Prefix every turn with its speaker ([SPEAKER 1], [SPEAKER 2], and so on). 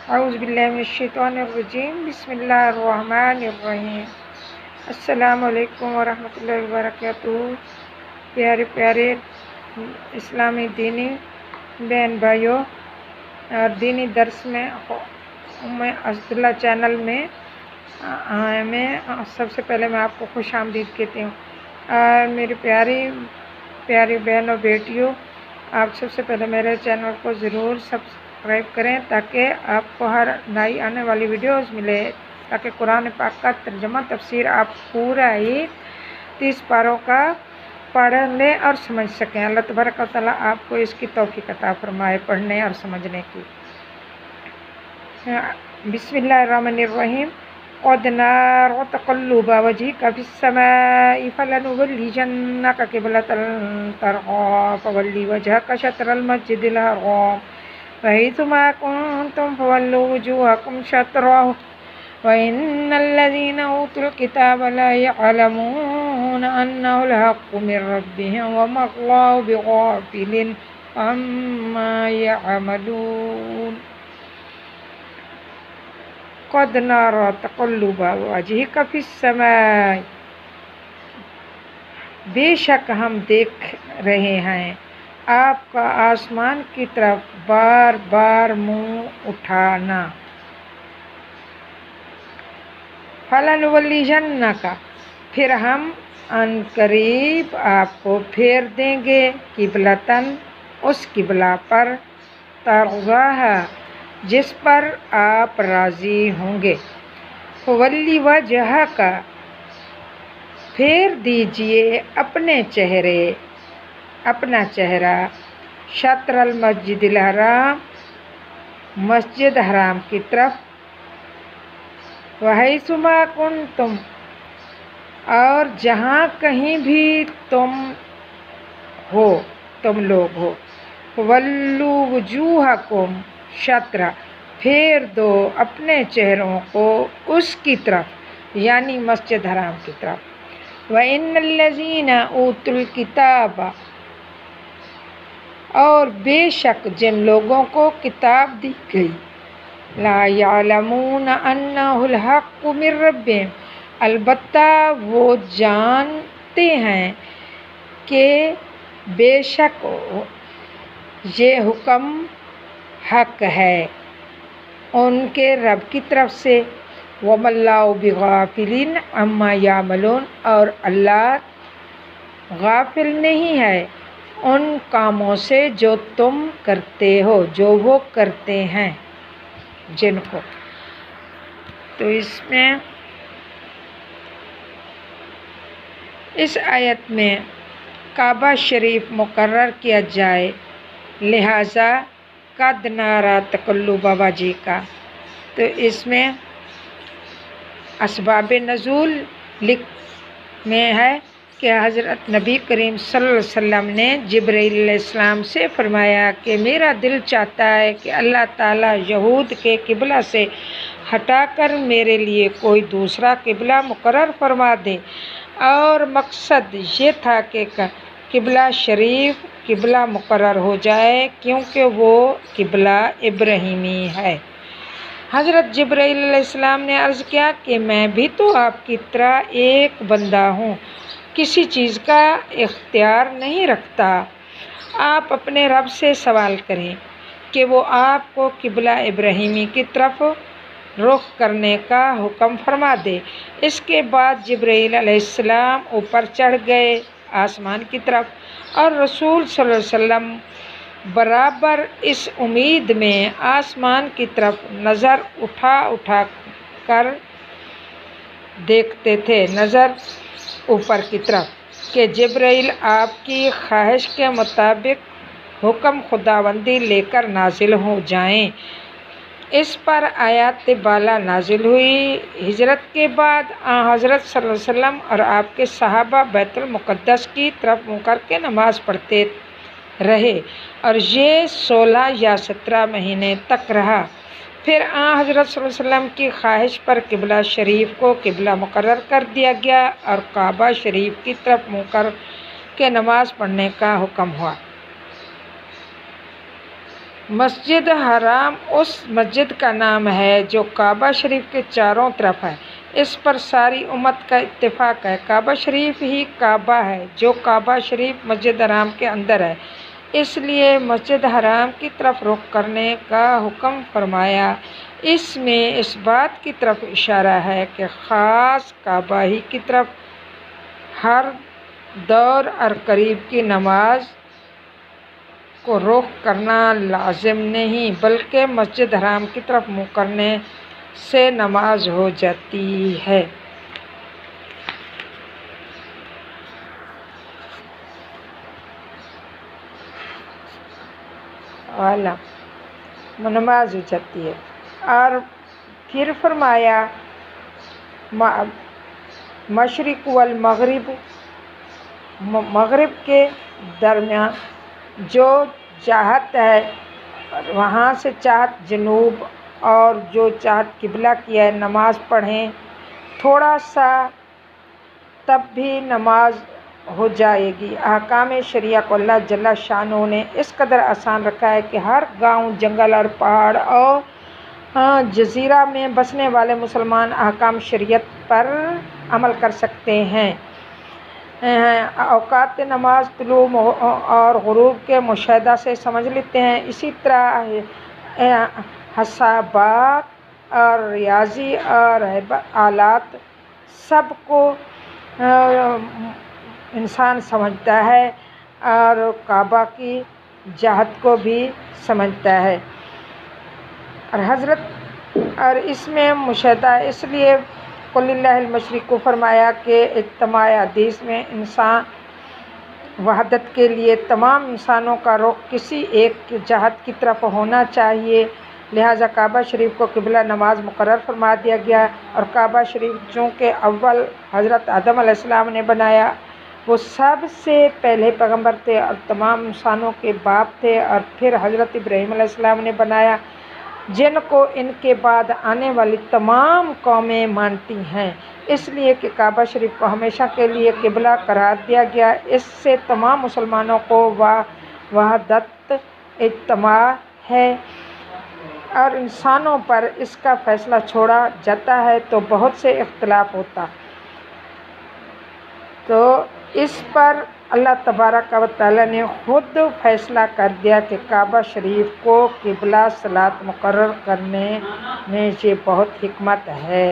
[SPEAKER 1] औज़ुबिल्लाहिमिनश्शैतानिर्रजीम बिस्मिल्लाहिर्रहमानिर्रहीम। अस्सलामु अलैकुम वरहमतुल्लाहि वबरकातुहू। प्यारे प्यारे इस्लामी दीनी बहन भाइयों और दीनी दर्स में उम्मे अब्दुल्ला चैनल में मैं सबसे पहले मैं आपको खुश आमदीद कहती हूँ। और मेरी प्यारी प्यारी बहनों बेटियों, आप सबसे पहले मेरे चैनल को ज़रूर सब्सक्राइब करें ताकि आपको हर नई आने वाली वीडियोस मिले, ताकि कुरान पाक का तर्जुमा तफसीर आप पूरा ही 30 पारों का पढ़ लें और समझ सकें। अल्लाह तबारक व तआला आपको इसकी तौफीक अता फरमाए पढ़ने और समझने की। बिस्मिल्लाहिर्रहमानिर्रहीम। क़द नरा तक़ल्लुब वजहिका फ़िस्समाइ फ़लनुवल्लियन्नका क़िब्लतन तर्ज़ाहा फ़वल्लि वजहका शत्रल मस्जिदिल हराम वहैथुमा कुन्तुम फ़वल्लू वुजूहकुम शत्रहु वइन्नल्लज़ीना ऊतुल किताब ला यअलमूना अन्नहुल हक़्क़ु मिर रब्बिहिम वमल्लाहु बिग़ाफ़िलिन अम्मा यअमलून। क़द नरा तक़ल्लुब वजहिका फ़िस्समाइ, बेशक हम देख रहे हैं आपका आसमान की तरफ बार बार मुँह उठाना। फ़लनुवल्लियन्नका, फिर हम अनकरीब आपको फेर देंगे, किबलतन, उस किबला पर, तर्ज़ाहा, जिस पर आप राज़ी होंगे। फ़वल्लि वजहका, फेर दीजिए अपना चेहरा, शत्रल मस्जिदिल हराम, मस्जिद हराम की तरफ, वहैसुमा कुन्तुम, और जहाँ कहीं भी तुम लोग हो। वल्लू वुजूहकुम शत्रा, फेर दो अपने चेहरों को उसकी तरफ, यानी मस्जिद हराम की तरफ। वइन्नल्लज़ीना ऊतुल किताब, और बेशक जिन लोगों को किताब दी गई, ला यअलमूना अन्नहुल हक़्क़ु मिर रब्बिहिम, अलबत्ता वो जानते हैं कि बेशक ये हुक्म हक है उनके रब की तरफ से। वमल्लाहु बिग़ाफ़िलिन अम्मा यामलून, और अल्लाह गाफिल नहीं है उन कामों से जो तुम करते हो, जो वो करते हैं जिनको। तो इसमें इस आयत में काबा शरीफ मुकर्रर किया जाए, लिहाजा क़द नरा तक़ल्लुब वजहिका, तो इसमें असबाब नज़ूल में है कि हज़रत नबी करीम सल्लल्लाहु अलैहि वसल्लम ने जिब्रील अलैहिस्सलाम से फरमाया कि मेरा दिल चाहता है कि अल्लाह ताला यहूद के किबला से हटाकर मेरे लिए कोई दूसरा किबला मुकर्रर फरमा दे। और मकसद ये था कि किबला शरीफ किबला मुकर्रर हो जाए, क्योंकि वो किबला इब्राहीमी है। हज़रत जिब्रील अलैहिस्सलाम ने अर्ज़ किया कि मैं भी तो आपकी तरह एक बंदा हूँ, किसी चीज़ का इख्तियार नहीं रखता। आप अपने रब से सवाल करें कि वो आपको किबला इब्राहीमी की तरफ रुख करने का हुक्म फरमा दे। इसके बाद जिब्रील अलैहिस्सलाम ऊपर चढ़ गए आसमान की तरफ, और रसूल सल्लल्लाहु अलैहि वसल्लम बराबर इस उम्मीद में आसमान की तरफ नज़र उठा कर देखते थे, नज़र ऊपर की तरफ, कि जिब्रील आपकी ख्वाहिश के मुताबिक हुक्म खुदाबंदी लेकर नाजिल हो जाएं। इस पर आयत बाला नाजिल हुई। हिजरत के बाद हज़रत सल्लल्लाहु अलैहि वसल्लम और आपके सहाबा बैतुल मुक़द्दस की तरफ मुँह करके नमाज़ पढ़ते रहे, और ये 16 या 17 महीने तक रहा। फिर हज़रत सल्लल्लाहु अलैहि वसल्लम की ख्वाहिश पर किबला शरीफ को किबला मुकर्रर कर दिया गया और काबा शरीफ की तरफ मुँह कर के नमाज़ पढ़ने का हुक्म हुआ। مسجد حرام اس مسجد کا نام ہے جو کعبہ شریف کے چاروں طرف ہے۔ اس پر ساری امت کا اتفاق ہے۔ کعبہ شریف ہی کعبہ ہے جو کعبہ شریف مسجد حرام کے اندر ہے، اس لیے مسجد حرام کی طرف رخ کرنے کا حکم فرمایا۔ اس میں اس بات کی طرف اشارہ ہے کہ خاص کعبہ ہی کی طرف ہر دور اور قریب کی نماز کو رخ کرنا لازم نہیں، بلکہ مسجد حرام کی طرف منہ کرنے سے نماز ہو جاتی ہے۔ نماز ہو جاتی ہے۔ اور پھر فرمایا مشرق والمغرب، مغرب کے درمیان جو جہت ہے وہاں سے چاہت جنوب اور جو چاہت قبلہ کی ہے نماز پڑھیں، تھوڑا سا تب بھی نماز ہو جائے گی۔ احکام شریعہ کو اللہ جل شانہ نے اس قدر آسان رکھا ہے کہ ہر گاؤں، جنگل اور پہاڑ اور جزیرہ میں بسنے والے مسلمان احکام شریعت پر عمل کر سکتے ہیں۔ اوقات نماز طلوع اور غروب کے مشاہدہ سے سمجھ لیتے ہیں۔ اسی طرح حسابات اور ریاضی اور آلات سب کو انسان سمجھتا ہے اور کعبہ کی جہت کو بھی سمجھتا ہے، اور اس میں مشاہدہ اس لیے قل للہ المشرق کو فرمایا کہ اجتماع حدیث میں انسان وحدت کے لیے تمام انسانوں کا رخ کسی ایک جہت کی طرف ہونا چاہیے، لہذا کعبہ شریف کو قبلہ نماز مقرر فرما دیا گیا۔ اور کعبہ شریف چونکہ اول حضرت آدم علیہ السلام نے بنایا، وہ سب سے پہلے پیغمبر تھے اور تمام انسانوں کے باپ تھے، اور پھر حضرت ابراہیم علیہ السلام نے بنایا، جن کو ان کے بعد آنے والی تمام قومیں مانتی ہیں، اس لیے کہ کعبہ شریف کو ہمیشہ کے لیے قبلہ قرار دیا گیا۔ اس سے تمام مسلمانوں کو وحدت اجتماع ہے، اور انسانوں پر اس کا فیصلہ چھوڑا جاتا ہے تو بہت سے اختلاف ہوتا، تو اس پر اللہ تبارک و تعالیٰ نے خود فیصلہ کر دیا کہ کعبہ شریف کو قبلہ صلاۃ مقرر کرنے میں یہ بہت حکمت ہے۔